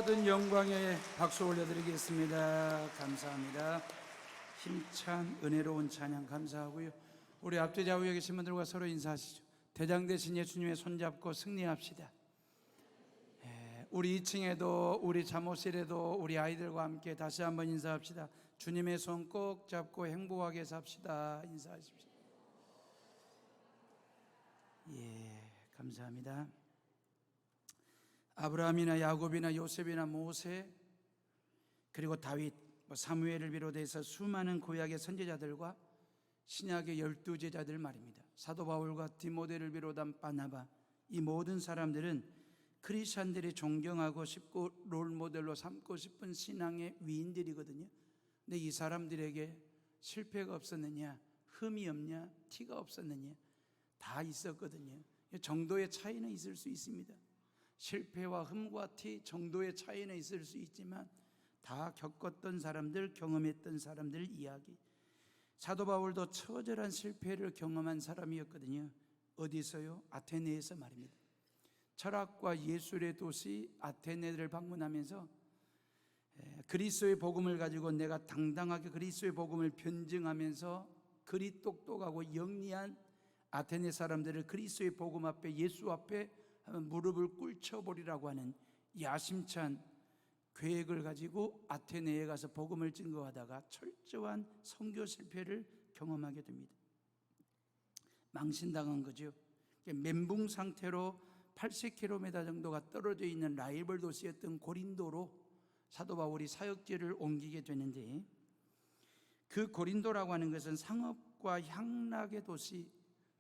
모든 영광에 박수 올려드리겠습니다. 감사합니다. 힘찬 은혜로운 찬양 감사하고요. 우리 앞뒤 좌우에 계신 분들과 서로 인사하시죠. 대장 되신 예수님의 손잡고 승리합시다. 우리 2층에도 우리 잠옷실에도 우리 아이들과 함께 다시 한번 인사합시다. 주님의 손 꼭 잡고 행복하게 삽시다. 인사하십시오. 감사합니다. 아브라함이나 야곱이나 요셉이나 모세, 그리고 다윗, 사무엘을 비롯해서 수많은 구약의 선지자들과 신약의 12제자들 말입니다. 사도 바울과 디모데를 비롯한 바나바, 이 모든 사람들은 크리스찬들이 존경하고 싶고 롤모델로 삼고 싶은 신앙의 위인들이거든요. 근데 이 사람들에게 실패가 없었느냐, 흠이 없냐, 티가 없었느냐, 다 있었거든요. 정도의 차이는 있을 수 있습니다. 실패와 흠과 티 정도의 차이는 있을 수 있지만 다 겪었던 사람들, 경험했던 사람들 이야기. 사도 바울도 처절한 실패를 경험한 사람이었거든요. 어디서요? 아테네에서 말입니다. 철학과 예술의 도시 아테네를 방문하면서 그리스도의 복음을 가지고 내가 당당하게 그리스도의 복음을 변증하면서 그리 똑똑하고 영리한 아테네 사람들을 그리스도의 복음 앞에, 예수 앞에 무릎을 꿇혀버리라고 하는 야심찬 계획을 가지고 아테네에 가서 복음을 증거하다가 철저한 선교 실패를 경험하게 됩니다. 망신당한 거죠. 멘붕 상태로 80km 정도가 떨어져 있는 라이벌 도시였던 고린도로 사도 바울이 사역지를 옮기게 되는데, 그 고린도라고 하는 것은 상업과 향락의 도시,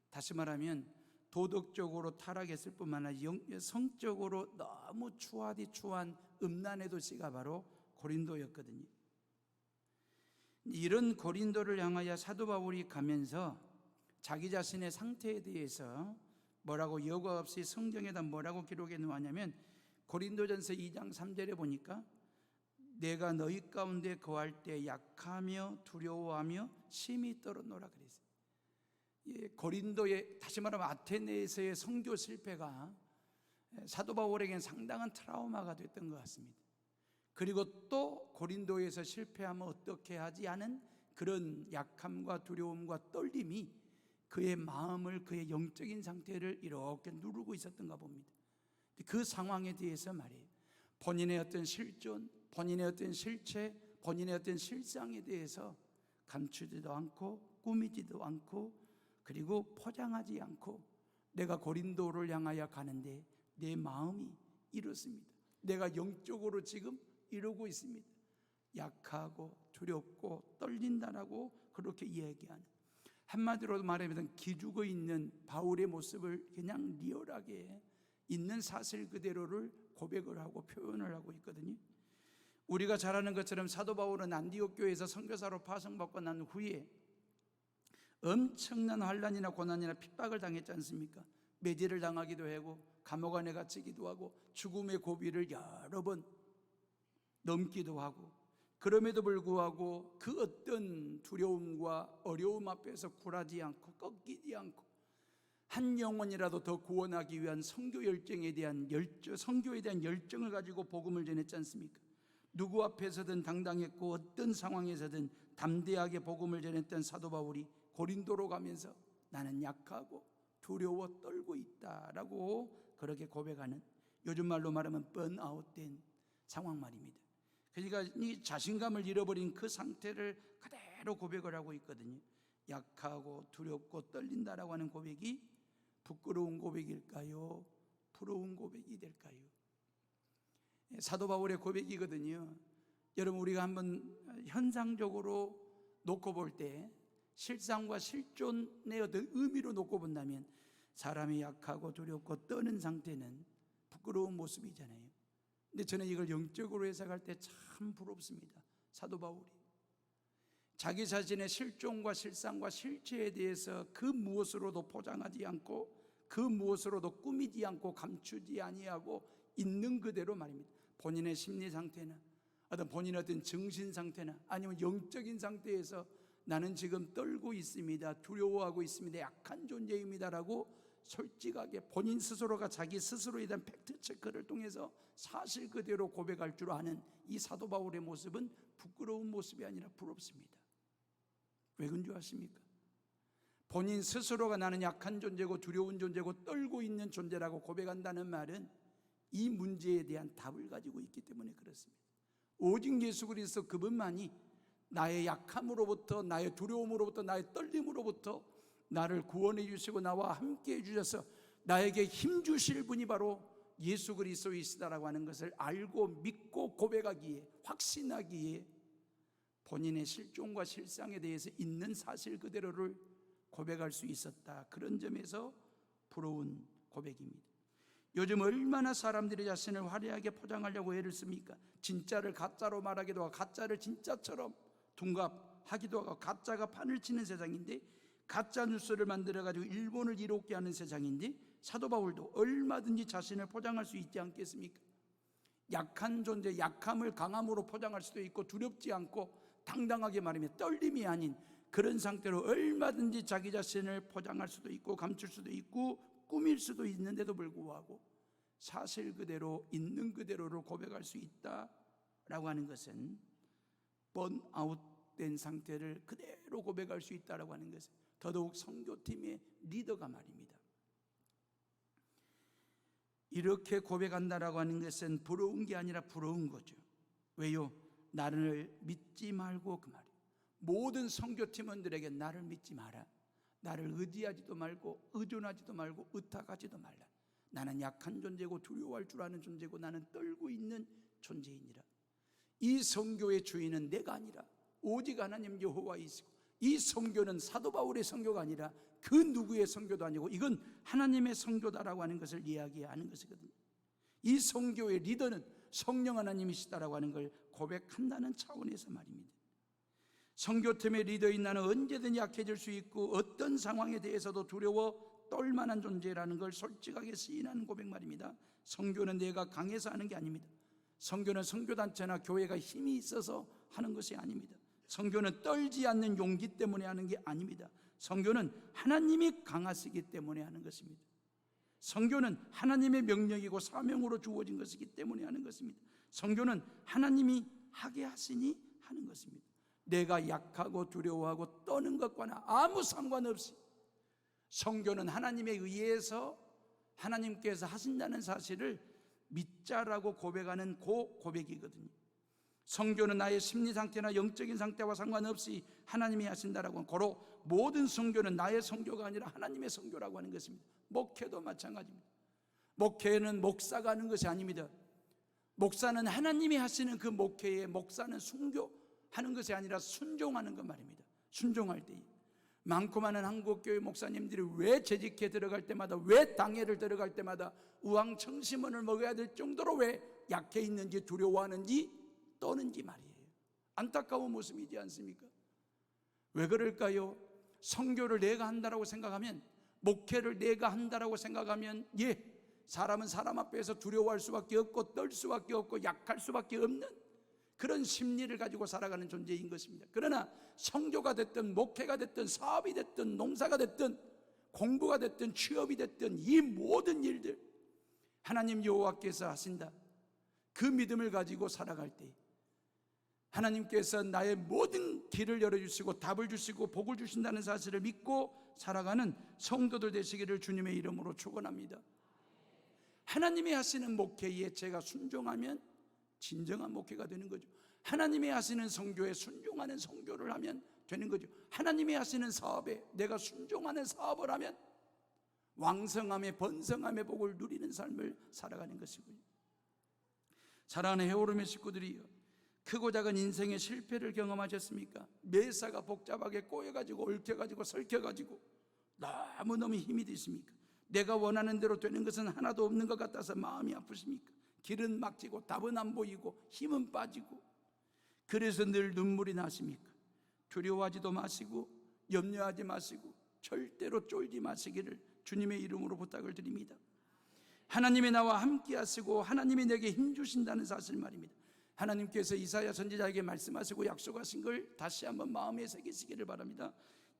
다시 말하면 도덕적으로 타락했을 뿐만 아니라 성적으로 너무 추한 음란의 도시가 바로 고린도였거든요. 이런 고린도를 향하여 사도 바울이 가면서 자기 자신의 상태에 대해서 뭐라고 여과 없이 성경에다 뭐라고 기록해 놓았냐면, 고린도전서 2장 3절에 보니까 내가 너희 가운데 거할 때 약하며 두려워하며 심히 떨었노라 그랬어요. 고린도의, 다시 말하면 아테네에서의 선교 실패가 사도 바울에게는 상당한 트라우마가 됐던 것 같습니다. 그리고 또 고린도에서 실패하면 어떻게 하지 하는 그런 약함과 두려움과 떨림이 그의 마음을, 그의 영적인 상태를 이렇게 누르고 있었던가 봅니다. 그 상황에 대해서 말이에요. 본인의 어떤 실존, 본인의 어떤 실체, 본인의 어떤 실상에 대해서 감추지도 않고 꾸미지도 않고, 그리고 포장하지 않고 내가 고린도를 향하여 가는데 내 마음이 이렇습니다. 내가 영적으로 지금 이러고 있습니다. 약하고 두렵고 떨린다라고 그렇게 이야기하는, 한마디로 말하면 기죽어 있는 바울의 모습을 그냥 리얼하게 있는 사실 그대로를 고백을 하고 표현을 하고 있거든요. 우리가 잘 아는 것처럼 사도 바울은 안디옥 교회에서 선교사로 파송받고 난 후에 엄청난 환난이나 고난이나 핍박을 당했지 않습니까? 매질을 당하기도 하고 감옥 안에 갇히기도 하고 죽음의 고비를 여러 번 넘기도 하고, 그럼에도 불구하고 그 어떤 두려움과 어려움 앞에서 굴하지 않고 꺾이지 않고 한 영혼이라도 더 구원하기 위한 선교에 대한 열정을 가지고 복음을 전했지 않습니까? 누구 앞에서든 당당했고 어떤 상황에서든 담대하게 복음을 전했던 사도 바울이 고린도로 가면서 나는 약하고 두려워 떨고 있다라고 그렇게 고백하는, 요즘 말로 말하면 번아웃된 상황 말입니다. 그러니까 이 자신감을 잃어버린 그 상태를 그대로 고백을 하고 있거든요. 약하고 두렵고 떨린다라고 하는 고백이 부끄러운 고백일까요? 부러운 고백이 될까요? 사도 바울의 고백이거든요. 여러분, 우리가 한번 현상적으로 놓고 볼 때, 실상과 실존의 어떤 의미로 놓고 본다면 사람이 약하고 두렵고 떠는 상태는 부끄러운 모습이잖아요. 근데 저는 이걸 영적으로 해석할 때 참 부럽습니다. 사도 바울이 자기 자신의 실존과 실상과 실체에 대해서 그 무엇으로도 포장하지 않고 그 무엇으로도 꾸미지 않고 감추지 아니하고 있는 그대로 말입니다. 본인의 심리 상태나 어떤 본인의 어떤 정신 상태나 아니면 영적인 상태에서 나는 지금 떨고 있습니다, 두려워하고 있습니다, 약한 존재입니다라고 솔직하게 본인 스스로가 자기 스스로에 대한 팩트 체크를 통해서 사실 그대로 고백할 줄 아는 이 사도 바울의 모습은 부끄러운 모습이 아니라 부럽습니다. 왜 그런 줄 아십니까? 본인 스스로가 나는 약한 존재고 두려운 존재고 떨고 있는 존재라고 고백한다는 말은 이 문제에 대한 답을 가지고 있기 때문에 그렇습니다. 오직 예수 그리스도 그분만이 나의 약함으로부터, 나의 두려움으로부터, 나의 떨림으로부터 나를 구원해 주시고 나와 함께 해 주셔서 나에게 힘 주실 분이 바로 예수 그리스도이시다라고 하는 것을 알고 믿고 고백하기에, 확신하기에 본인의 실종과 실상에 대해서 있는 사실 그대로를 고백할 수 있었다. 그런 점에서 부러운 고백입니다. 요즘 얼마나 사람들이 자신을 화려하게 포장하려고 애를 씁니까? 진짜를 가짜로 말하기도 하고 가짜를 진짜처럼 둔갑하기도 하고 가짜가 판을 치는 세상인데, 가짜 뉴스를 만들어가지고 일본을 이롭게 하는 세상인데, 사도 바울도 얼마든지 자신을 포장할 수 있지 않겠습니까? 약한 존재, 약함을 강함으로 포장할 수도 있고, 두렵지 않고 당당하게 말하면 떨림이 아닌 그런 상태로 얼마든지 자기 자신을 포장할 수도 있고 감출 수도 있고 꾸밀 수도 있는데도 불구하고 사실 그대로 있는 그대로를 고백할 수 있다라고 하는 것은 번아웃된 상태를 그대로 고백할 수 있다라고 하는 것은 더더욱 선교팀의 리더가 말입니다. 이렇게 고백한다라고 하는 것은 부러운 게 아니라 부러운 거죠. 왜요? 나를 믿지 말고, 그 말이에요. 모든 선교팀원들에게 나를 믿지 마라. 나를 의지하지도 말고 의존하지도 말고 의탁하지도 말라. 나는 약한 존재고 두려워할 줄 아는 존재고 나는 떨고 있는 존재이니라. 이 선교의 주인은 내가 아니라 오직 하나님 여호와이시고, 이 선교는 사도 바울의 선교가 아니라 그 누구의 선교도 아니고 이건 하나님의 선교다라고 하는 것을 이야기하는 것이거든요. 이 선교의 리더는 성령 하나님이시다라고 하는 걸 고백한다는 차원에서 말입니다. 선교팀의 리더인 나는 언제든 약해질 수 있고 어떤 상황에 대해서도 두려워 떨만한 존재라는 걸 솔직하게 시인하는 고백 말입니다. 선교는 내가 강해서 하는 게 아닙니다. 선교는 선교단체나 교회가 힘이 있어서 하는 것이 아닙니다. 선교는 떨지 않는 용기 때문에 하는 게 아닙니다. 선교는 하나님이 강하시기 때문에 하는 것입니다. 선교는 하나님의 명령이고 사명으로 주어진 것이기 때문에 하는 것입니다. 선교는 하나님이 하게 하시니 하는 것입니다. 내가 약하고 두려워하고 떠는 것과는 아무 상관없이 선교는 하나님에 의해서 하나님께서 하신다는 사실을 믿자라고 고백하는 그 고백이거든요. 선교는 나의 심리 상태나 영적인 상태와 상관없이 하나님이 하신다라고 하는, 고로 모든 선교는 나의 선교가 아니라 하나님의 선교라고 하는 것입니다. 목회도 마찬가지입니다. 목회는 목사가 하는 것이 아닙니다. 목사는 하나님이 하시는 그 목회에, 목사는 순교하는 것이 아니라 순종하는 것 말입니다. 순종할 때 많고 많은 한국교회 목사님들이 왜 재직해 들어갈 때마다, 왜 당회를 들어갈 때마다 우왕청심원을 먹어야 될 정도로 왜 약해 있는지, 두려워하는지, 떠는지 말이에요. 안타까운 모습이지 않습니까? 왜 그럴까요? 선교를 내가 한다라고 생각하면, 목회를 내가 한다라고 생각하면, 사람은 사람 앞에서 두려워할 수밖에 없고 떨 수밖에 없고 약할 수밖에 없는 그런 심리를 가지고 살아가는 존재인 것입니다. 그러나 선교가 됐든 목회가 됐든 사업이 됐든 농사가 됐든 공부가 됐든 취업이 됐든 이 모든 일들 하나님 여호와께서 하신다, 그 믿음을 가지고 살아갈 때 하나님께서 나의 모든 길을 열어주시고 답을 주시고 복을 주신다는 사실을 믿고 살아가는 성도들 되시기를 주님의 이름으로 축원합니다. 하나님이 하시는 목회에 제가 순종하면 진정한 목회가 되는 거죠. 하나님이 하시는 선교에 순종하는 선교를 하면 되는 거죠. 하나님이 하시는 사업에 내가 순종하는 사업을 하면 왕성함의 번성함의 복을 누리는 삶을 살아가는 것이고요. 사랑하는 헤어룸의 식구들이요, 크고 작은 인생의 실패를 경험하셨습니까? 매사가 복잡하게 꼬여가지고 얽혀가지고 설켜가지고 너무너무 힘이 드십니까? 내가 원하는 대로 되는 것은 하나도 없는 것 같아서 마음이 아프십니까? 길은 막히고 답은 안 보이고 힘은 빠지고 그래서 늘 눈물이 나십니까? 두려워하지도 마시고 염려하지 마시고 절대로 쫄지 마시기를 주님의 이름으로 부탁을 드립니다. 하나님이 나와 함께 하시고 하나님이 내게 힘 주신다는 사실 말입니다. 하나님께서 이사야 선지자에게 말씀하시고 약속하신 걸 다시 한번 마음에 새기시기를 바랍니다.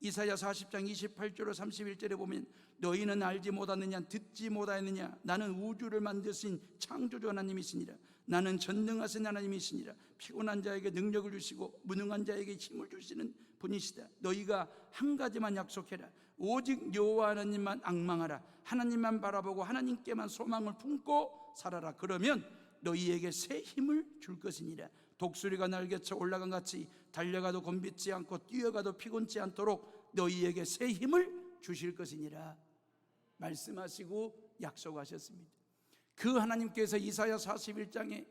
이사야 40장 28절로 31절에 보면 너희는 알지 못하느냐 듣지 못하느냐 나는 우주를 만드신 창조주 하나님이시니라. 나는 전능하신 하나님이시니라. 피곤한 자에게 능력을 주시고 무능한 자에게 힘을 주시는 분이시다. 너희가 한 가지만 약속해라. 오직 여호와 하나님만 앙망하라. 하나님만 바라보고 하나님께만 소망을 품고 살아라. 그러면 너희에게 새 힘을 줄 것이니라. 독수리가 날개쳐 올라간 같이 달려가도 곤빗지 않고 뛰어가도 피곤치 않도록 너희에게 새 힘을 주실 것이니라 말씀하시고 약속하셨습니다. 그 하나님께서 이사야 41장에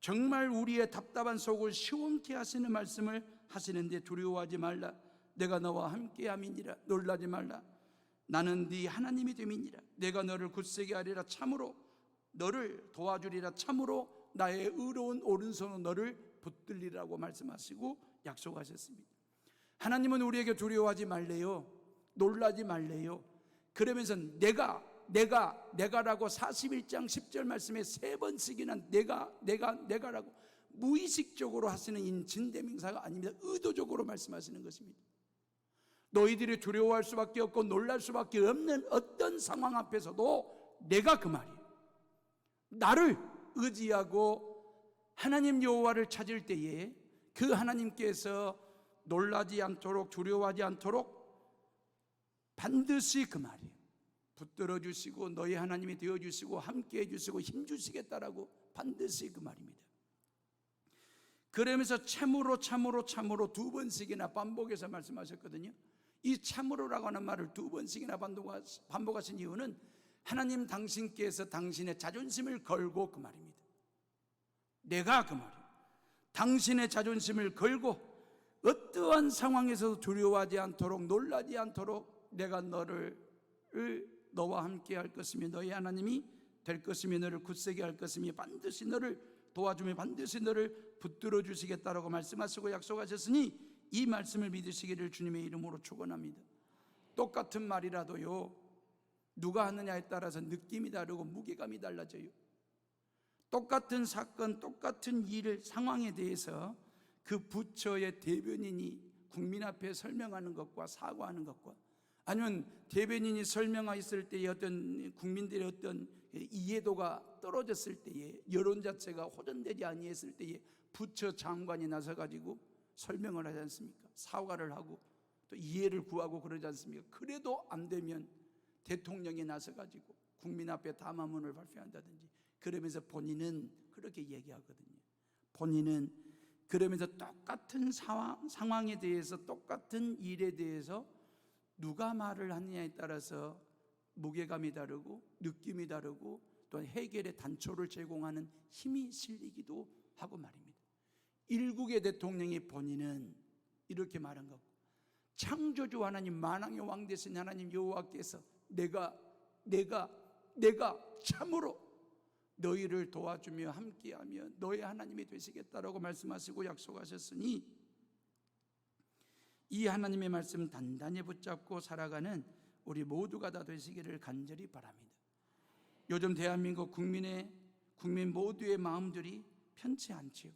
정말 우리의 답답한 속을 시원케 하시는 말씀을 하시는데, 두려워하지 말라. 내가 너와 함께함이니라. 놀라지 말라. 나는 네 하나님이 됨이니라. 내가 너를 굳세게 하리라. 참으로 너를 도와주리라. 참으로 나의 의로운 오른손으로 너를 붙들리라고 말씀하시고 약속하셨습니다. 하나님은 우리에게 두려워하지 말래요. 놀라지 말래요. 그러면서 내가라고 41장 10절 말씀에 3번씩이나 내가라고 무의식적으로 하시는 인칭대명사가 아닙니다. 의도적으로 말씀하시는 것입니다. 너희들이 두려워할 수밖에 없고 놀랄 수밖에 없는 어떤 상황 앞에서도 내가 그 말이에요. 나를 의지하고 하나님 여호와를 찾을 때에 그 하나님께서 놀라지 않도록 두려워하지 않도록 반드시 그 말이에요. 붙들어 주시고 너희 하나님이 되어 주시고 함께 해 주시고 힘 주시겠다라고 반드시 그 말입니다. 그러면서 참으로 2번씩이나 반복해서 말씀하셨거든요. 이 참으로라고 하는 말을 2번씩이나 반복하신 이유는 하나님 당신께서 당신의 자존심을 걸고 그 말입니다. 내가 그 말이에요. 당신의 자존심을 걸고 어떠한 상황에서도 두려워하지 않도록 놀라지 않도록 내가 너와 함께 할 것이며 너희 하나님이 될 것이며 너를 굳세게 할 것이며 반드시 너를 도와주며 반드시 너를 붙들어 주시겠다라고 말씀하시고 약속하셨으니 이 말씀을 믿으시기를 주님의 이름으로 축원합니다. 똑같은 말이라도요, 누가 하느냐에 따라서 느낌이 다르고 무게감이 달라져요. 똑같은 사건, 똑같은 일, 상황에 대해서 그 부처의 대변인이 국민 앞에 설명하는 것과 사과하는 것과, 아니면 대변인이 설명했을 때의 어떤 국민들의 어떤 이해도가 떨어졌을 때에, 여론 자체가 호전되지 아니했을 때에 부처 장관이 나서가지고 설명을 하지 않습니까? 사과를 하고 또 이해를 구하고 그러지 않습니까? 그래도 안 되면 대통령이 나서가지고 국민 앞에 담화문을 발표한다든지 그러면서 본인은 그렇게 얘기하거든요. 본인은 그러면서 똑같은 상황에 대해서 똑같은 일에 대해서 누가 말을 하느냐에 따라서 무게감이 다르고 느낌이 다르고 또 해결의 단초를 제공하는 힘이 실리기도 하고 말입니다. 일국의 대통령이 본인은 이렇게 말한 거고, 창조주 하나님 만왕의 왕 되신 하나님 여호와께서 내가 참으로 너희를 도와주며 함께하며 너의 하나님이 되시겠다라고 말씀하시고 약속하셨으니 이 하나님의 말씀 단단히 붙잡고 살아가는 우리 모두가 다 되시기를 간절히 바랍니다. 요즘 대한민국 국민 모두의 마음들이 편치 않지요.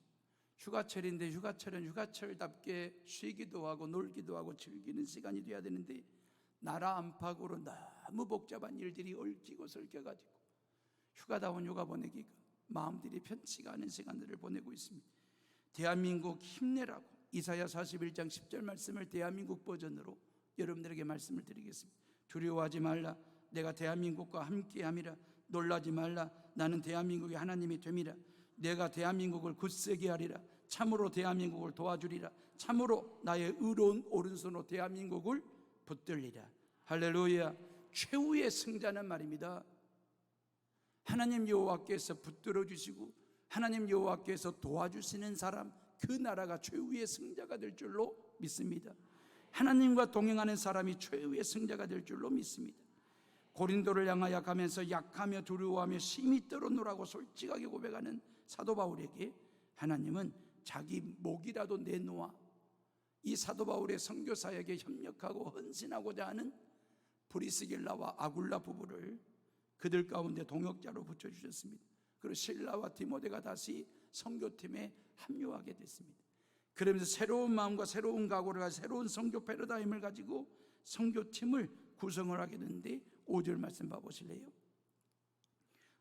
휴가철인데 휴가철은 휴가철답게 쉬기도 하고 놀기도 하고 즐기는 시간이 돼야 되는데 나라 안팎으로 너무 복잡한 일들이 얽히고 설켜가지고 휴가다운 휴가 보내기가 마음들이 편치가 않은 시간들을 보내고 있습니다. 대한민국 힘내라고 이사야 41장 10절 말씀을 대한민국 버전으로 여러분들에게 말씀을 드리겠습니다. 두려워하지 말라. 내가 대한민국과 함께함이라. 놀라지 말라. 나는 대한민국의 하나님이 됨이라. 내가 대한민국을 굳세게 하리라. 참으로 대한민국을 도와주리라. 참으로 나의 의로운 오른손으로 대한민국을 붙들리라. 할렐루야. 최후의 승자는 말입니다. 하나님 여호와께서 붙들어 주시고 하나님 여호와께서 도와주시는 사람, 그 나라가 최후의 승자가 될 줄로 믿습니다. 하나님과 동행하는 사람이 최후의 승자가 될 줄로 믿습니다. 고린도를 향하여 가면서 약하며 두려워하며 심히 떨어노라고 솔직하게 고백하는 사도 바울에게 하나님은 자기 목이라도 내놓아 이 사도 바울의 선교 사역에 협력하고 헌신하고자 하는 브리스길라와 아굴라 부부를 그들 가운데 동역자로 붙여주셨습니다. 그리고 실라와 디모데가 다시 선교팀에 합류하게 됐습니다. 그러면서 새로운 마음과 새로운 각오를 가지고 새로운 선교 패러다임을 가지고 선교팀을 구성을 하게 되는데 5절 말씀 봐보실래요?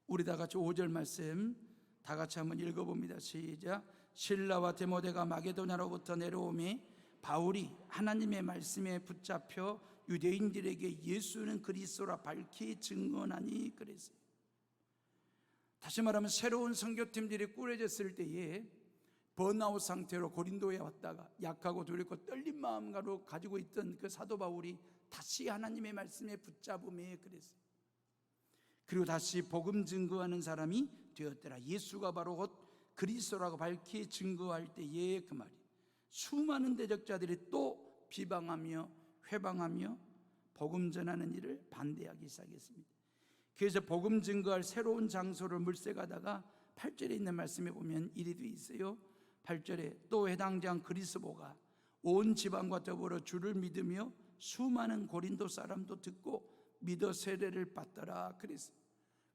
우리 다 같이 5절 말씀 다 같이 한번 읽어봅니다. 시작. 실라와 데모데가 마게도냐로부터 내려오매 바울이 하나님의 말씀에 붙잡혀 유대인들에게 예수는 그리스도라 밝히 증언하니 그랬어요. 다시 말하면 새로운 선교팀들이 꾸려졌을 때에 번아웃 상태로 고린도에 왔다가 약하고 두렵고 떨린 마음으로 가지고 있던 그 사도 바울이 다시 하나님의 말씀에 붙잡음에 그랬어요. 그리고 다시 복음 증거하는 사람이 되었더라. 예수가 바로 곧 그리스도라고 밝히 증거할 때에 그 말이 수많은 대적자들이 또 비방하며 회방하며 복음 전하는 일을 반대하기 시작했습니다. 그래서 복음 증거할 새로운 장소를 물색하다가 8절에 있는 말씀에 보면 이리 돼 있어요. 8절에 또 해당장 그리스도가 온 지방과 더불어 주를 믿으며 수많은 고린도 사람도 듣고 믿어 세례를 받더라 그랬어요.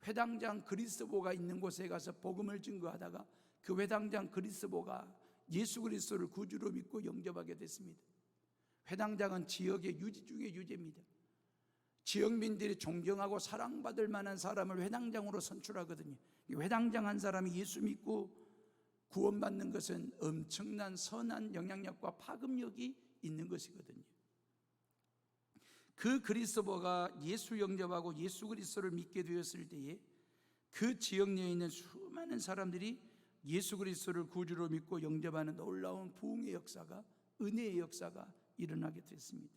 회당장 그리스도가 있는 곳에 가서 복음을 증거하다가 그 회당장 그리스도가 예수 그리스도를 구주로 믿고 영접하게 됐습니다. 회당장은 지역의 유지 중의 유지입니다. 지역민들이 존경하고 사랑받을 만한 사람을 회당장으로 선출하거든요. 회당장 한 사람이 예수 믿고 구원받는 것은 엄청난 선한 영향력과 파급력이 있는 것이거든요. 그 그리스도가 예수 영접하고 예수 그리스도를 믿게 되었을 때에 그 지역 내에 있는 수많은 사람들이 예수 그리스도를 구주로 믿고 영접하는 놀라운 부흥의 역사가, 은혜의 역사가 일어나게 됐습니다.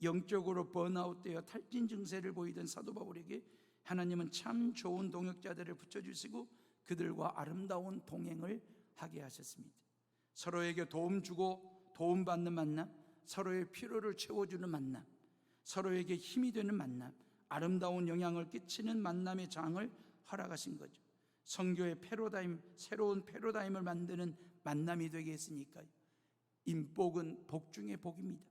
영적으로 번아웃되어 탈진 증세를 보이던 사도 바울에게 하나님은 참 좋은 동역자들을 붙여주시고 그들과 아름다운 동행을 하게 하셨습니다. 서로에게 도움 주고 도움받는 만남, 서로의 필요를 채워주는 만남, 서로에게 힘이 되는 만남, 아름다운 영향을 끼치는 만남의 장을 허락하신 거죠. 선교의 패러다임, 새로운 패러다임을 만드는 만남이 되게 했으니까요. 인복은 복 중의 복입니다.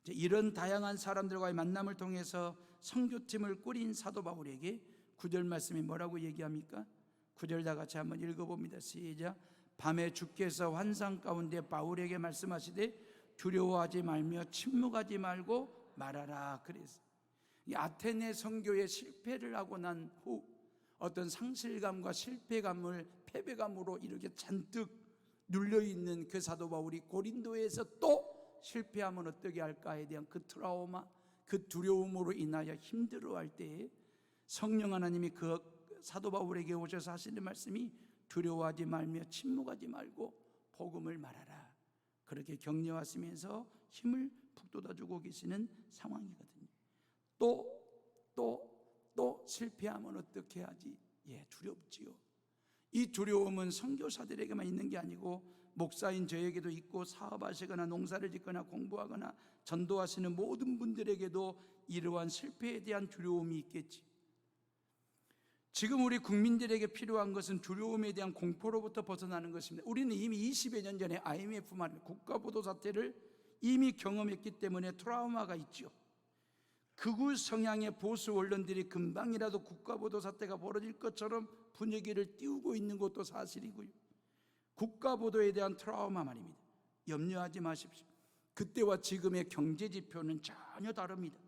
이런 다양한 사람들과의 만남을 통해서 선교팀을 꾸린 사도 바울에게 9절 말씀이 뭐라고 얘기합니까? 9절 다 같이 한번 읽어봅니다. 시작. 밤에 주께서 환상 가운데 바울에게 말씀하시되 두려워하지 말며 침묵하지 말고 말하라 그랬어요. 이 아테네 선교의 실패를 하고 난 후 어떤 상실감과 실패감을 패배감으로 이렇게 잔뜩 눌려있는 그 사도 바울이 고린도에서 또 실패하면 어떻게 할까에 대한 그 트라우마, 그 두려움으로 인하여 힘들어할 때에 성령 하나님이 그 사도 바울에게 오셔서 하시는 말씀이 두려워하지 말며 침묵하지 말고 복음을 말하라. 그렇게 격려하시면서 힘을 북돋아주고 계시는 상황이거든요. 또 실패하면 어떻게 하지? 두렵지요. 이 두려움은 선교사들에게만 있는 게 아니고 목사인 저에게도 있고 사업하시거나 농사를 짓거나 공부하거나 전도하시는 모든 분들에게도 이러한 실패에 대한 두려움이 있겠지. 지금 우리 국민들에게 필요한 것은 두려움에 대한 공포로부터 벗어나는 것입니다. 우리는 이미 20여 년 전에 IMF 말입니다. 국가보도 사태를 이미 경험했기 때문에 트라우마가 있죠. 극우 성향의 보수 언론들이 금방이라도 국가보도 사태가 벌어질 것처럼 분위기를 띄우고 있는 것도 사실이고요. 국가보도에 대한 트라우마 말입니다. 염려하지 마십시오. 그때와 지금의 경제 지표는 전혀 다릅니다.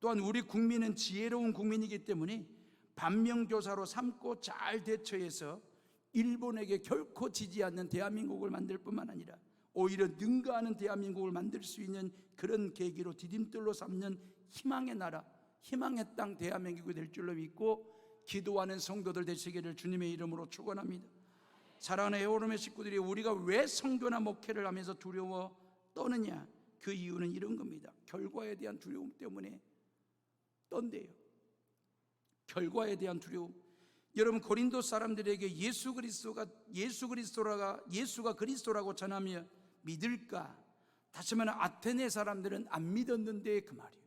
또한 우리 국민은 지혜로운 국민이기 때문에 반면교사로 삼고 잘 대처해서 일본에게 결코 지지 않는 대한민국을 만들 뿐만 아니라 오히려 능가하는 대한민국을 만들 수 있는 그런 계기로 디딤돌로 삼는 희망의 나라, 희망의 땅 대한민국이 될 줄로 믿고 기도하는 성도들 되시기를 주님의 이름으로 축원합니다. 사랑하는 에어로의 식구들이 우리가 왜 선교나 목회를 하면서 두려워 떠느냐? 그 이유는 이런 겁니다. 결과에 대한 두려움 때문에 떤대요. 결과에 대한 두려움. 여러분 고린도 사람들에게 예수가 그리스도라고 전하며 믿을까? 다시 말하면 아테네 사람들은 안 믿었는데 그 말이에요.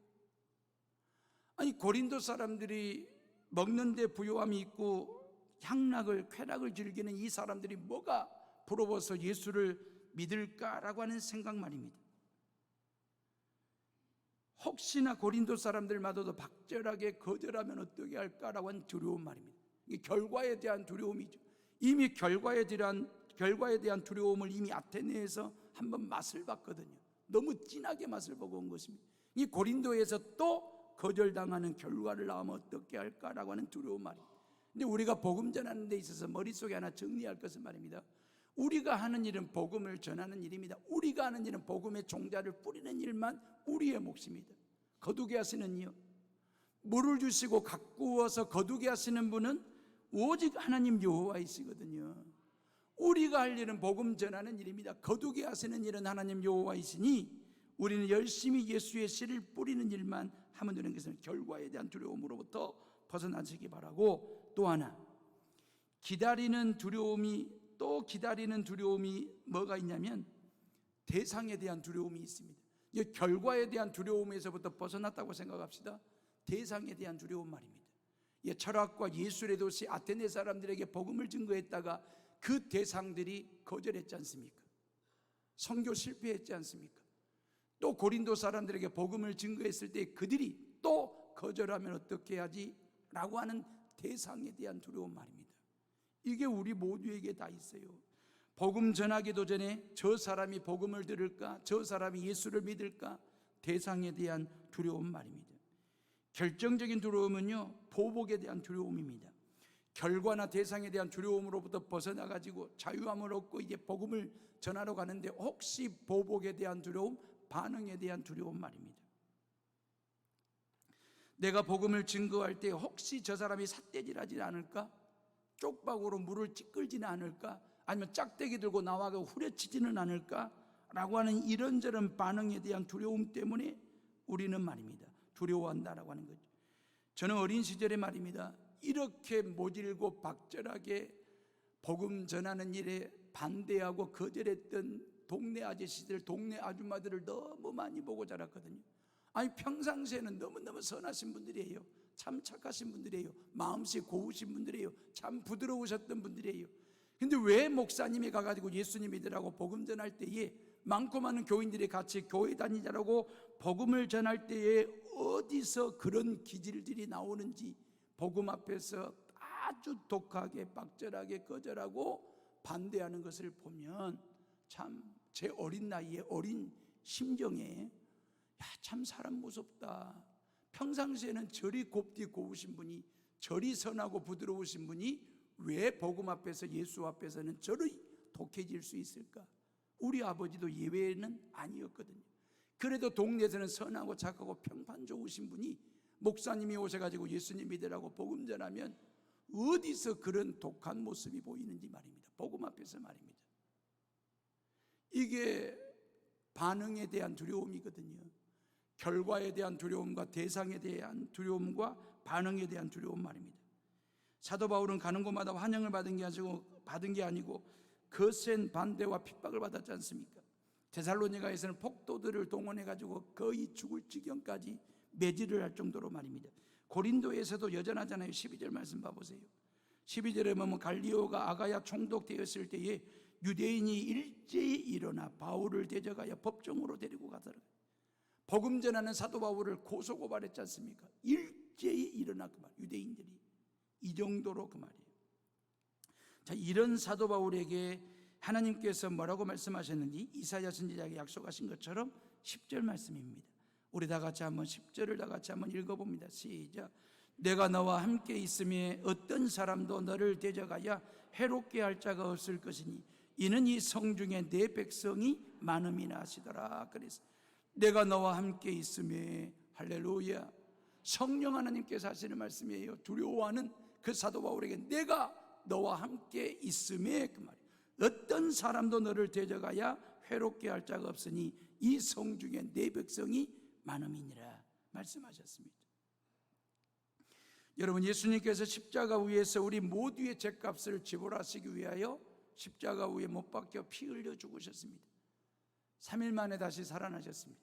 아니 고린도 사람들이 먹는데 부요함이 있고 향락을 쾌락을 즐기는 이 사람들이 뭐가 부러워서 예수를 믿을까라고 하는 생각 말입니다. 혹시나 고린도 사람들마저도 박절하게 거절하면 어떻게 할까라고 하는 두려움 말입니다. 이게 결과에 대한 두려움이죠. 이미 결과에 대한 결과에 대한 두려움을 이미 아테네에서 한번 맛을 봤거든요. 너무 진하게 맛을 보고 온 것입니다. 이 고린도에서 또 거절당하는 결과를 낳으면 어떻게 할까라고 하는 두려운 말입니다. 근데 우리가 복음 전하는 데 있어서 머릿속에 하나 정리할 것은 말입니다. 우리가 하는 일은 복음을 전하는 일입니다. 우리가 하는 일은 복음의 종자를 뿌리는 일만 우리의 몫입니다. 거두게 하시는 이요, 물을 주시고 가꾸어서 거두게 하시는 분은 오직 하나님 여호와이시거든요. 우리가 할 일은 복음 전하는 일입니다. 거두게 하시는 일은 하나님 여호와이시니 우리는 열심히 예수의 씨를 뿌리는 일만 하면 되는 것은 결과에 대한 두려움으로부터 벗어나시기 바라고, 또 하나 기다리는 두려움이 뭐가 있냐면 대상에 대한 두려움이 있습니다. 결과에 대한 두려움에서부터 벗어났다고 생각합시다. 대상에 대한 두려움 말입니다. 철학과 예술의 도시 아테네 사람들에게 복음을 증거했다가 그 대상들이 거절했지 않습니까? 선교 실패했지 않습니까? 또 고린도 사람들에게 복음을 증거했을 때 그들이 또 거절하면 어떻게 하지? 라고 하는 대상에 대한 두려움 말입니다. 이게 우리 모두에게 다 있어요. 복음 전하기도 전에 저 사람이 복음을 들을까? 저 사람이 예수를 믿을까? 대상에 대한 두려움 말입니다. 결정적인 두려움은요, 보복에 대한 두려움입니다. 결과나 대상에 대한 두려움으로부터 벗어나가지고 자유함을 얻고 이제 복음을 전하러 가는데 혹시 보복에 대한 두려움, 반응에 대한 두려움 말입니다. 내가 복음을 증거할 때 혹시 저 사람이 삿대질하지 않을까? 쪽박으로 물을 찌끌지는 않을까? 아니면 짝대기 들고 나와서 후려치지는 않을까? 라고 하는 이런저런 반응에 대한 두려움 때문에 우리는 말입니다, 두려워한다라고 하는 거죠. 저는 어린 시절에 말입니다, 이렇게 모질고 박절하게 복음 전하는 일에 반대하고 거절했던 동네 아저씨들, 동네 아줌마들을 너무 많이 보고 자랐거든요. 아니 평상시에는 너무너무 선하신 분들이에요. 참 착하신 분들이에요. 마음씨 고우신 분들이에요. 참 부드러우셨던 분들이에요. 근데 왜 목사님이 가가지고 예수님 믿으라고 복음 전할 때에 많고 많은 교인들이 같이 교회 다니자라고 복음을 전할 때에 어디서 그런 기질들이 나오는지, 복음 앞에서 아주 독하게 박절하게 거절하고 반대하는 것을 보면 참 제 어린 나이에 어린 심정에 참 사람 무섭다. 평상시에는 저리 곱디 고우신 분이, 저리 선하고 부드러우신 분이 왜 복음 앞에서 예수 앞에서는 저리 독해질 수 있을까? 우리 아버지도 예외는 아니었거든요. 그래도 동네에서는 선하고 착하고 평판 좋으신 분이 목사님이 오셔가지고 예수님 믿으라고 복음 전하면 어디서 그런 독한 모습이 보이는지 말입니다. 복음 앞에서 말입니다. 이게 반응에 대한 두려움이거든요. 결과에 대한 두려움과 대상에 대한 두려움과 반응에 대한 두려움 말입니다. 사도 바울은 가는 곳마다 환영을 받은 게 아니고 거센 반대와 핍박을 받았지 않습니까? 데살로니가에서는 폭도들을 동원해가지고 거의 죽을 지경까지 매질을 할 정도로 말입니다. 고린도에서도 여전하잖아요. 12절 말씀 봐보세요. 12절에 보면 갈리오가 아가야 총독되었을 때에 유대인이 일제히 일어나 바울을 대적하여 법정으로 데리고 가더라. 복음 전하는 사도 바울을 고소고발했지 않습니까? 일제히 일어나, 그 말, 유대인들이 이 정도로 그 말이에요. 자, 이런 사도 바울에게 하나님께서 뭐라고 말씀하셨는지 이사야 선지자에게 약속하신 것처럼 10절 말씀입니다. 우리 다 같이 한번 10절을 다 같이 한번 읽어봅니다. 시작. 내가 너와 함께 있음에 어떤 사람도 너를 대적하여 해롭게 할 자가 없을 것이니 이는 이 성중에 내 백성이 많음이나 하시더라. 그래서 내가 너와 함께 있음에, 할렐루야, 성령 하나님께서 하시는 말씀이에요. 두려워하는 그 사도 바울에게 내가 너와 함께 있음에, 그 말이에요. 어떤 사람도 너를 대적하여 해롭게 할 자가 없으니 이 성중에 내 백성이 많음이니라 말씀하셨습니다. 여러분, 예수님께서 십자가 위에서 우리 모두의 죄값을 지불하시기 위하여 십자가 위에 못 박혀 피 흘려 죽으셨습니다. 3일 만에 다시 살아나셨습니다.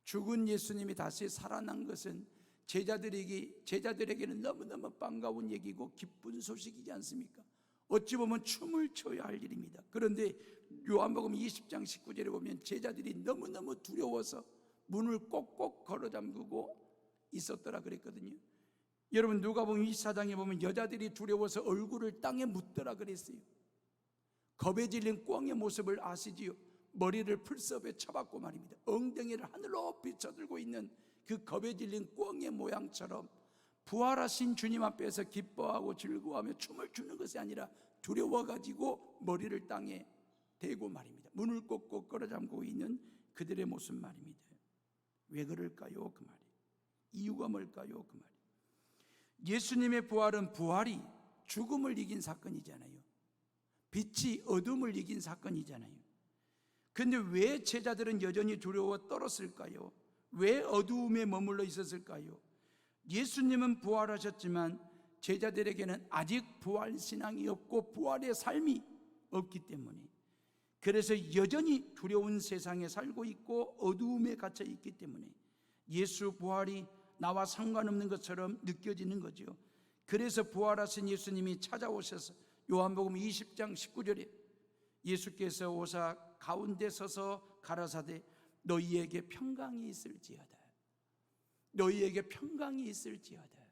죽은 예수님이 다시 살아난 것은 제자들에게는 너무너무 반가운 얘기고 기쁜 소식이지 않습니까? 어찌 보면 춤을 춰야 할 일입니다. 그런데 요한복음 20장 19절에 보면 제자들이 너무너무 두려워서 문을 꼭꼭 걸어 잠그고 있었더라 그랬거든요. 여러분, 누가복음 24장에 보면 여자들이 두려워서 얼굴을 땅에 묻더라 그랬어요. 겁에 질린 꿩의 모습을 아시지요? 머리를 풀섭에 쳐박고 말입니다. 엉덩이를 하늘로 비춰들고 있는 그 겁에 질린 꿩의 모양처럼 부활하신 주님 앞에서 기뻐하고 즐거워하며 춤을 추는 것이 아니라 두려워가지고 머리를 땅에 대고 말입니다. 문을 꽂고 끌어잠그고 있는 그들의 모습 말입니다. 왜 그럴까요? 그 말이. 이유가 뭘까요? 그 말이. 예수님의 부활은 부활이 죽음을 이긴 사건이잖아요. 빛이 어둠을 이긴 사건이잖아요. 그런데 왜 제자들은 여전히 두려워 떨었을까요? 왜 어두움에 머물러 있었을까요? 예수님은 부활하셨지만 제자들에게는 아직 부활신앙이 없고 부활의 삶이 없기 때문에, 그래서 여전히 두려운 세상에 살고 있고 어두움에 갇혀 있기 때문에 예수 부활이 나와 상관없는 것처럼 느껴지는 거죠. 그래서 부활하신 예수님이 찾아오셔서 요한복음 20장 19절에 예수께서 오사 가운데 서서 가라사대 너희에게 평강이 있을지어다. 너희에게 평강이 있을지어다.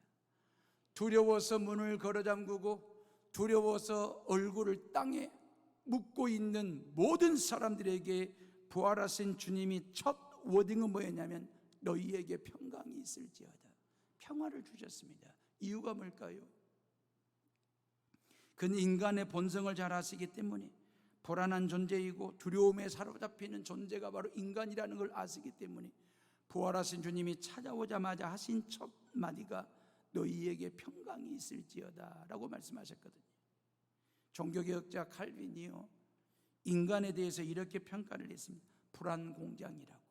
두려워서 문을 걸어 잠그고 두려워서 얼굴을 땅에 묻고 있는 모든 사람들에게 부활하신 주님이 첫 워딩은 뭐였냐면 너희에게 평강이 있을지어다. 평화를 주셨습니다. 이유가 뭘까요? 그는 인간의 본성을 잘 아시기 때문에 불안한 존재이고 두려움에 사로잡히는 존재가 바로 인간이라는 걸 아시기 때문에 부활하신 주님이 찾아오자마자 하신 첫 마디가 너희에게 평강이 있을지어다 라고 말씀하셨거든요. 종교개혁자 칼빈이요, 인간에 대해서 이렇게 평가를 했습니다. 불안공장이라고.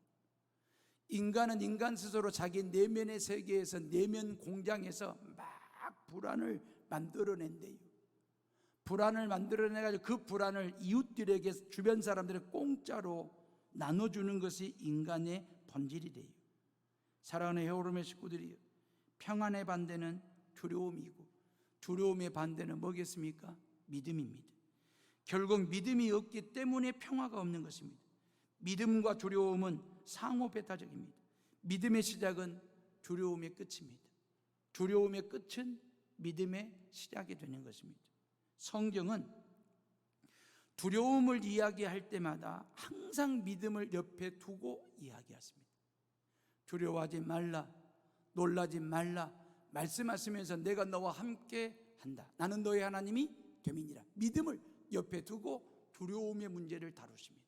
인간은 인간 스스로 자기 내면의 세계에서 내면 공장에서 막 불안을 만들어낸대요. 불안을 만들어내가지고 그 불안을 이웃들에게, 주변 사람들에게 공짜로 나눠주는 것이 인간의 본질이래요. 사랑하는 헤어룸의 식구들이요, 평안의 반대는 두려움이고 두려움의 반대는 뭐겠습니까? 믿음입니다. 결국 믿음이 없기 때문에 평화가 없는 것입니다. 믿음과 두려움은 상호 배타적입니다. 믿음의 시작은 두려움의 끝입니다. 두려움의 끝은 믿음의 시작이 되는 것입니다. 성경은 두려움을 이야기할 때마다 항상 믿음을 옆에 두고 이야기하십니다. 두려워하지 말라, 놀라지 말라 말씀하시면서 내가 너와 함께 한다. 나는 너의 하나님이 됨이니라. 믿음을 옆에 두고 두려움의 문제를 다루십니다.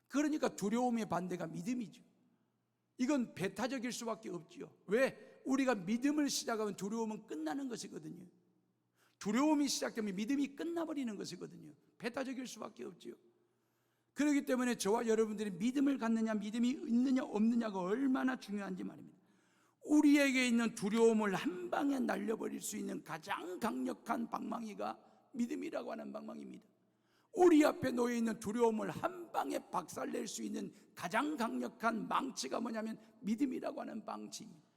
그러니까 두려움의 반대가 믿음이죠. 이건 배타적일 수밖에 없지요. 왜? 우리가 믿음을 시작하면 두려움은 끝나는 것이거든요. 두려움이 시작되면 믿음이 끝나버리는 것이거든요. 배타적일 수밖에 없지요. 그렇기 때문에 저와 여러분들이 믿음을 갖느냐 믿음이 있느냐 없느냐가 얼마나 중요한지 말입니다. 우리에게 있는 두려움을 한 방에 날려버릴 수 있는 가장 강력한 방망이가 믿음이라고 하는 방망이입니다. 우리 앞에 놓여 있는 두려움을 한 방에 박살낼 수 있는 가장 강력한 망치가 뭐냐면 믿음이라고 하는 망치입니다.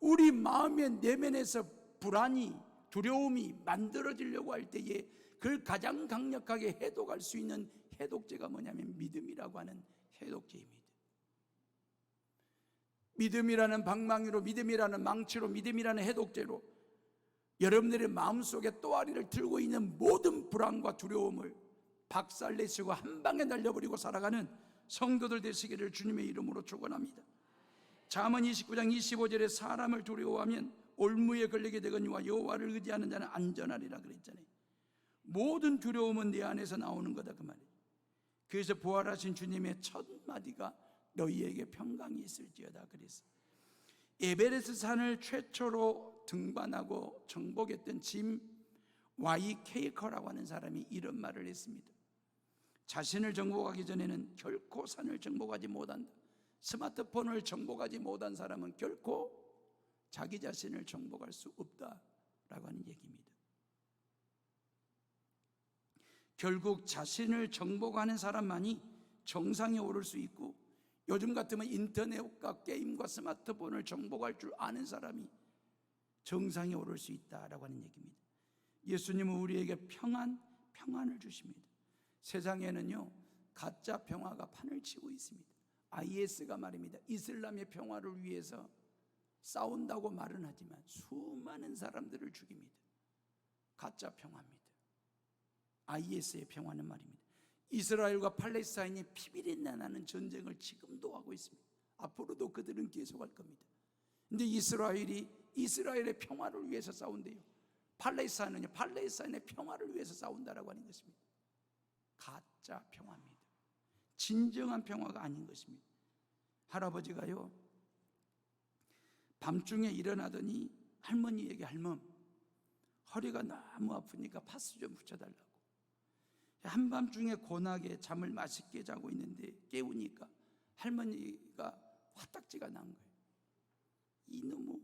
우리 마음의 내면에서 불안이, 두려움이 만들어지려고 할 때에 그걸 가장 강력하게 해독할 수 있는 해독제가 뭐냐면 믿음이라고 하는 해독제입니다. 믿음이라는 방망이로, 믿음이라는 망치로, 믿음이라는 해독제로 여러분들의 마음속에 또아리를 들고 있는 모든 불안과 두려움을 박살내시고 한 방에 날려버리고 살아가는 성도들 되시기를 주님의 이름으로 축원합니다. 잠언 29장 25절에 사람을 두려워하면 올무에 걸리게 되거니와 여호와를 의지하는 자는 안전하리라 그랬잖아요. 모든 두려움은 내 안에서 나오는 거다 그 말이에요. 그래서 부활하신 주님의 첫 마디가 너희에게 평강이 있을지어다 그랬어요. 에베레스트 산을 최초로 등반하고 정복했던 짐 Y 케이커라고 하는 사람이 이런 말을 했습니다. 자신을 정복하기 전에는 결코 산을 정복하지 못한다. 스마트폰을 정복하지 못한 사람은 결코 자기 자신을 정복할 수 없다라고 하는 얘기입니다. 결국 자신을 정복하는 사람만이 정상에 오를 수 있고, 요즘 같으면 인터넷과 게임과 스마트폰을 정복할 줄 아는 사람이 정상에 오를 수 있다라고 하는 얘기입니다. 예수님은 우리에게 평안을 주십니다. 세상에는요, 가짜 평화가 판을 치고 있습니다. IS가 말입니다. 이슬람의 평화를 위해서 싸운다고 말은 하지만 수많은 사람들을 죽입니다. 가짜 평화입니다. IS의 평화는 말입니다, 이스라엘과 팔레스타인이 피비린내 나는 전쟁을 지금도 하고 있습니다. 앞으로도 그들은 계속할 겁니다. 근데 이스라엘이 이스라엘의 평화를 위해서 싸운대요. 팔레스타인은요, 팔레스타인의 평화를 위해서 싸운다라고 하는 것입니다. 가짜 평화입니다. 진정한 평화가 아닌 것입니다. 할아버지가요, 밤중에 일어나더니 할머니에게, 할멈, 허리가 너무 아프니까 파스 좀 붙여달라고. 한밤중에 고나게 잠을 맛있게 자고 있는데 깨우니까 할머니가 화딱지가 난 거예요. 이놈의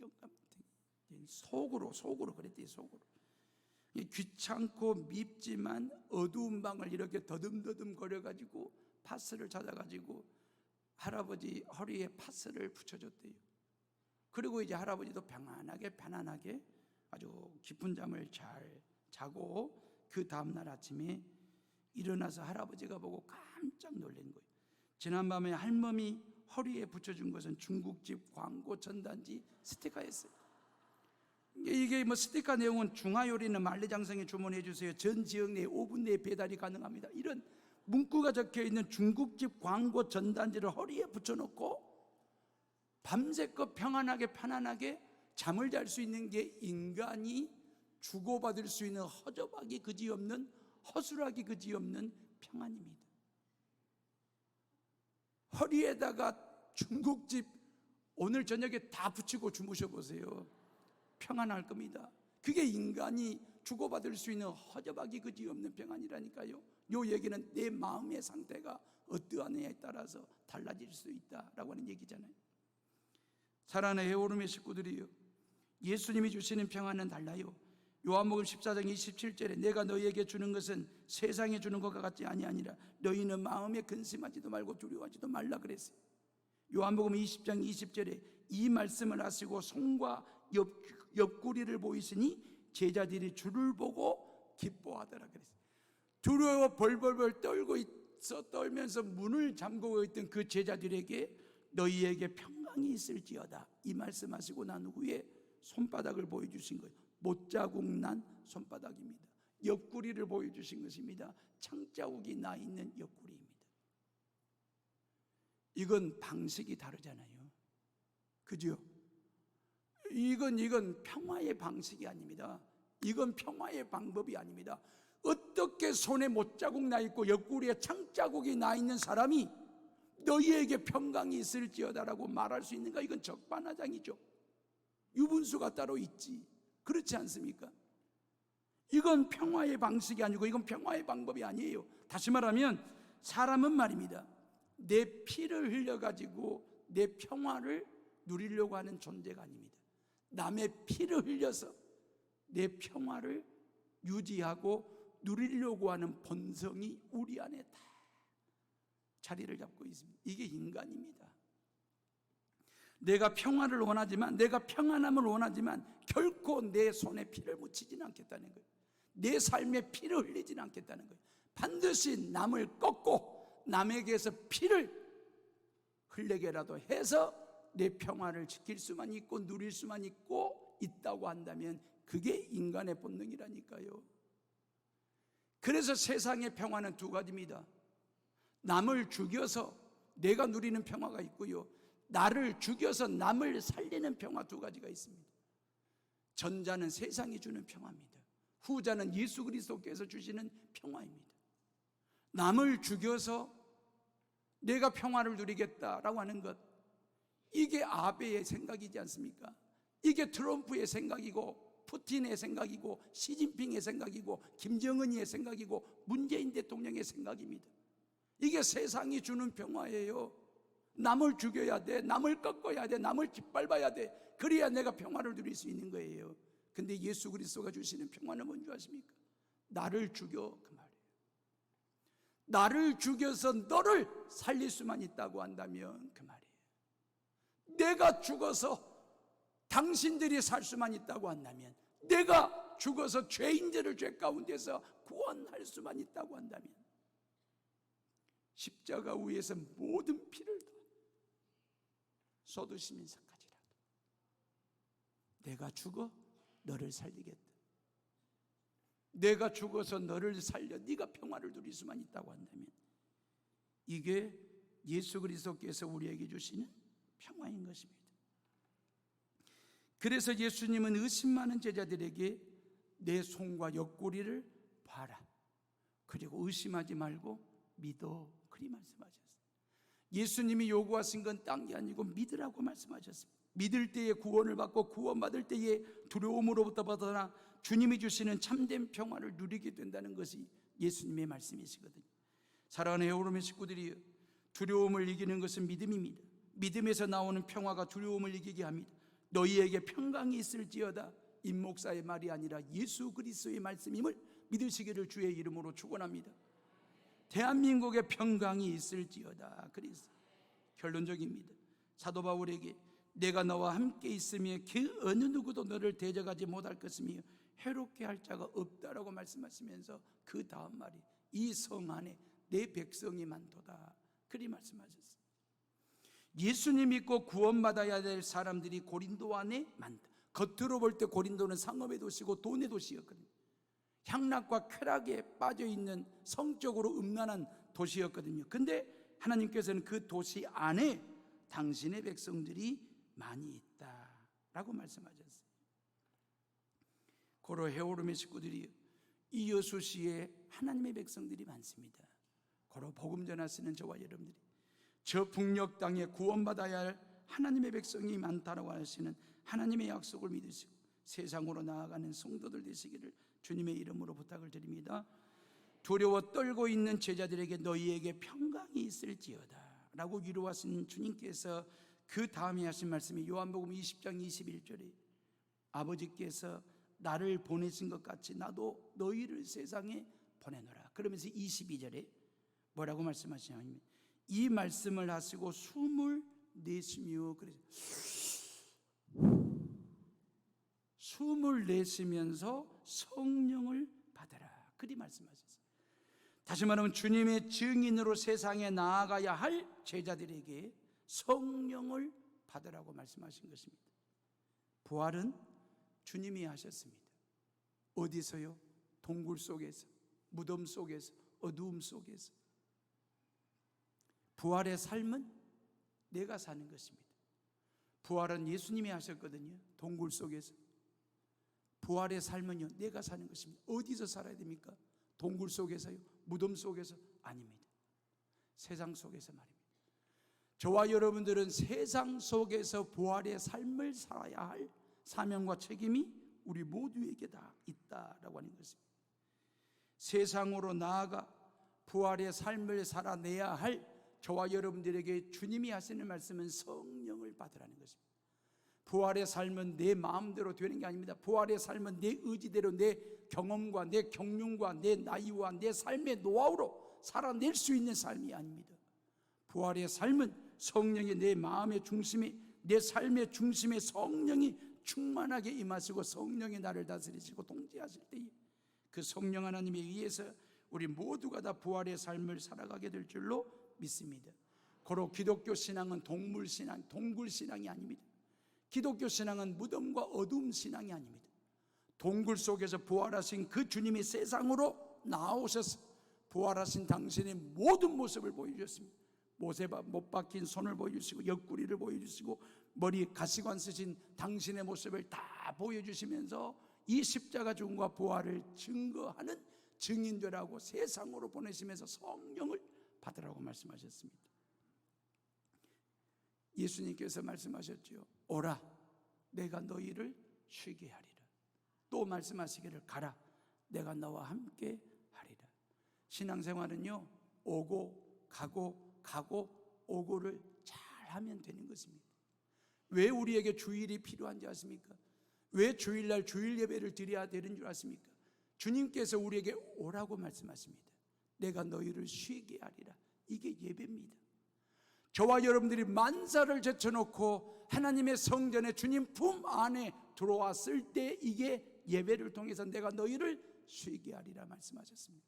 영감탱이, 속으로 그랬대요. 속으로 귀찮고 밉지만 어두운 방을 이렇게 더듬더듬 거려가지고 파스를 찾아가지고 할아버지 허리에 파스를 붙여줬대요. 그리고 이제 할아버지도 편안하게 아주 깊은 잠을 잘 자고, 그 다음날 아침에 일어나서 할아버지가 보고 깜짝 놀란 거예요. 지난밤에 할멈이 허리에 붙여준 것은 중국집 광고 전단지 스티커였어요. 이게 뭐 스티커 내용은 중화요리는 만리장성에 주문해 주세요, 전 지역 내 5분 내에 배달이 가능합니다, 이런 문구가 적혀있는 중국집 광고 전단지를 허리에 붙여놓고 밤새껏 평안하게 편안하게 잠을 잘 수 있는 게 인간이 주고받을 수 있는 허접하기 그지없는, 허술하기 그지없는 평안입니다. 허리에다가 중국집 오늘 저녁에 다 붙이고 주무셔 보세요. 평안할 겁니다. 그게 인간이 주고받을 수 있는 허접하기 그지없는 평안이라니까요. 요 얘기는 내 마음의 상태가 어떠하느냐에 따라서 달라질 수 있다라고 하는 얘기잖아요. 사랑하는 해오름의 식구들이요, 예수님이 주시는 평안은 달라요. 요한복음 14장 27절에 내가 너희에게 주는 것은 세상에 주는 것과 같지 아니하니라. 너희는 마음에 근심하지도 말고 두려워하지도 말라 그랬어요. 요한복음 20장 20절에 이 말씀을 하시고 손과 옆구리를 보이시니 제자들이 주를 보고 기뻐하더라 그랬어요. 두려워 벌벌벌 떨면서 문을 잠그고 있던 그 제자들에게 너희에게 평강이 있을지어다, 이 말씀하시고 난 후에 손바닥을 보여주신 거예요. 못자국 난 손바닥입니다. 옆구리를 보여주신 것입니다. 창자국이 나 있는 옆구리입니다. 이건 방식이 다르잖아요, 그죠? 이건 평화의 방식이 아닙니다. 이건 평화의 방법이 아닙니다. 어떻게 손에 못자국 나 있고 옆구리에 창자국이 나 있는 사람이 너희에게 평강이 있을지어다라고 말할 수 있는가? 이건 적반하장이죠. 유분수가 따로 있지, 그렇지 않습니까? 이건 평화의 방식이 아니고 이건 평화의 방법이 아니에요. 다시 말하면 사람은 말입니다, 내 피를 흘려가지고 내 평화를 누리려고 하는 존재가 아닙니다. 남의 피를 흘려서 내 평화를 유지하고 누리려고 하는 본성이 우리 안에 다 자리를 잡고 있습니다. 이게 인간입니다. 내가 평화를 원하지만, 내가 평안함을 원하지만 결코 내 손에 피를 묻히지는 않겠다는 거예요. 내 삶에 피를 흘리지는 않겠다는 거예요. 반드시 남을 꺾고 남에게서 피를 흘리게라도 해서 내 평화를 지킬 수만 있고 누릴 수만 있다고 한다면 그게 인간의 본능이라니까요. 그래서 세상의 평화는 두 가지입니다. 남을 죽여서 내가 누리는 평화가 있고요, 나를 죽여서 남을 살리는 평화, 두 가지가 있습니다. 전자는 세상이 주는 평화입니다. 후자는 예수 그리스도께서 주시는 평화입니다. 남을 죽여서 내가 평화를 누리겠다라고 하는 것, 이게 아베의 생각이지 않습니까? 이게 트럼프의 생각이고 푸틴의 생각이고 시진핑의 생각이고 김정은의 생각이고 문재인 대통령의 생각입니다. 이게 세상이 주는 평화예요. 남을 죽여야 돼, 남을 꺾어야 돼, 남을 짓밟아야 돼, 그래야 내가 평화를 누릴 수 있는 거예요. 근데 예수 그리스도가 주시는 평화는 뭔지 아십니까? 나를 죽여, 그 말이에요. 나를 죽여서 너를 살릴 수만 있다고 한다면 그 말이에요. 내가 죽어서 당신들이 살 수만 있다고 한다면, 내가 죽어서 죄인들을 죄 가운데서 구원할 수만 있다고 한다면, 십자가 위에서 모든 피를 다 쏟으시면서까지라도 내가 죽어 너를 살리겠다, 내가 죽어서 너를 살려 네가 평화를 누릴 수만 있다고 한다면 이게 예수 그리스도께서 우리에게 주시는 평화인 것입니다. 그래서 예수님은 의심 많은 제자들에게 내 손과 옆구리를 봐라, 그리고 의심하지 말고 믿어, 그리 말씀하셨어요. 예수님이 요구하신 건 딴 게 아니고 믿으라고 말씀하셨습니다. 믿을 때에 구원을 받고 구원받을 때에 두려움으로부터 벗어나 주님이 주시는 참된 평화를 누리게 된다는 것이 예수님의 말씀이시거든요. 사랑하는 에어로맨 식구들이, 두려움을 이기는 것은 믿음입니다. 믿음에서 나오는 평화가 두려움을 이기게 합니다. 너희에게 평강이 있을지어다, 임 목사의 말이 아니라 예수 그리스도의 말씀임을 믿으시기를 주의 이름으로 축원합니다. 대한민국에 평강이 있을지어다. 그래서 결론적입니다. 사도 바울에게 내가 너와 함께 있으며 그 어느 누구도 너를 대적하지 못할 것이며 해롭게 할 자가 없다라고 말씀하시면서 그 다음 말이 이 성 안에 내 백성이 많도다, 그리 말씀하셨어요. 예수님 믿고 구원받아야 될 사람들이 고린도 안에 많다. 겉으로 볼 때 고린도는 상업의 도시고 돈의 도시였거든요. 향락과 쾌락에 빠져있는 성적으로 음란한 도시였거든요. 근데 하나님께서는 그 도시 안에 당신의 백성들이 많이 있다라고 말씀하셨어요. 고로 헤오름의 식구들이 이 여수시에 하나님의 백성들이 많습니다. 고로 복음 전하시는 저와 여러분들이 저 북녘 땅에 구원받아야 할 하나님의 백성이 많다라고 하시는 하나님의 약속을 믿으시고 세상으로 나아가는 성도들 되시기를 주님의 이름으로 부탁을 드립니다. 두려워 떨고 있는 제자들에게 너희에게 평강이 있을지어다 라고 위로하신 주님께서 그 다음에 하신 말씀이 요한복음 20장 21절에 아버지께서 나를 보내신 것 같이 나도 너희를 세상에 보내노라. 그러면서 22절에 뭐라고 말씀하시냐면 이 말씀을 하시고 숨을 내쉬며, 숨을 내쉬면서 성령을 받아라, 그리 말씀하셨어요. 다시 말하면 주님의 증인으로 세상에 나아가야 할 제자들에게 성령을 받으라고 말씀하신 것입니다. 부활은 주님이 하셨습니다. 어디서요? 동굴 속에서, 무덤 속에서, 어두움 속에서. 부활의 삶은 내가 사는 것입니다. 부활은 예수님이 하셨거든요. 동굴 속에서. 부활의 삶은요, 내가 사는 것입니다. 어디서 살아야 됩니까? 동굴 속에서요? 무덤 속에서? 아닙니다. 세상 속에서 말입니다. 저와 여러분들은 세상 속에서 부활의 삶을 살아야 할 사명과 책임이 우리 모두에게 다 있다라고 하는 것입니다. 세상으로 나아가 부활의 삶을 살아내야 할 저와 여러분들에게 주님이 하시는 말씀은 성령을 받으라는 것입니다. 부활의 삶은 내 마음대로 되는 게 아닙니다. 부활의 삶은 내 의지대로, 내 경험과 내 경륜과 내 나이와 내 삶의 노하우로 살아낼 수 있는 삶이 아닙니다. 부활의 삶은 성령이 내 마음의 중심에, 내 삶의 중심에 성령이 충만하게 임하시고 성령이 나를 다스리시고 통제하실 때에 그 성령 하나님에 의해서 우리 모두가 다 부활의 삶을 살아가게 될 줄로 믿습니다. 고로 기독교 신앙은 동물 신앙, 동굴 신앙이 아닙니다. 기독교 신앙은 무덤과 어둠 신앙이 아닙니다. 동굴 속에서 부활하신 그 주님이 세상으로 나오셔서 부활하신 당신의 모든 모습을 보여주셨습니다. 못에 못 박힌 손을 보여주시고 옆구리를 보여주시고 머리에 가시관 쓰신 당신의 모습을 다 보여주시면서 이 십자가 죽음과 부활을 증거하는 증인되라고 세상으로 보내시면서 성령을 받으라고 말씀하셨습니다. 예수님께서 말씀하셨죠. 오라, 내가 너희를 쉬게 하리라. 또 말씀하시기를 가라, 내가 너와 함께 하리라. 신앙생활은요, 오고 가고 오고를 잘하면 되는 것입니다. 왜 우리에게 주일이 필요한지 아십니까? 왜 주일날 주일 예배를 드려야 되는 줄 아십니까? 주님께서 우리에게 오라고 말씀하십니다. 내가 너희를 쉬게 하리라. 이게 예배입니다. 저와 여러분들이 만사를 제쳐놓고 하나님의 성전에 주님 품 안에 들어왔을 때 이게 예배를 통해서 내가 너희를 쉬게 하리라 말씀하셨습니다.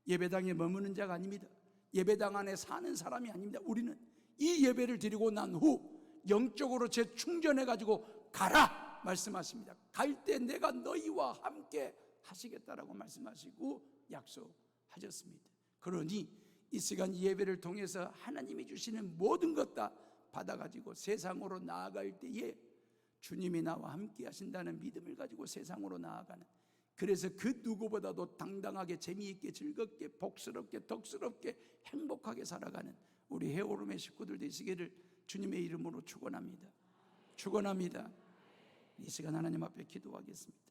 예배당에 머무는 자가 아닙니다. 예배당 안에 사는 사람이 아닙니다. 우리는 이 예배를 드리고 난 후 영적으로 재충전해가지고 가라 말씀하십니다. 갈 때 내가 너희와 함께 하시겠다라고 말씀하시고 약속하셨습니다. 그러니 이 시간 예배를 통해서 하나님이 주시는 모든 것 다 받아가지고 세상으로 나아갈 때에 주님이 나와 함께 하신다는 믿음을 가지고 세상으로 나아가는, 그래서 그 누구보다도 당당하게 재미있게 즐겁게 복스럽게 덕스럽게 행복하게 살아가는 우리 헤어룸의 식구들 되시기를 주님의 이름으로 축원합니다. 축원합니다. 이 시간 하나님 앞에 기도하겠습니다.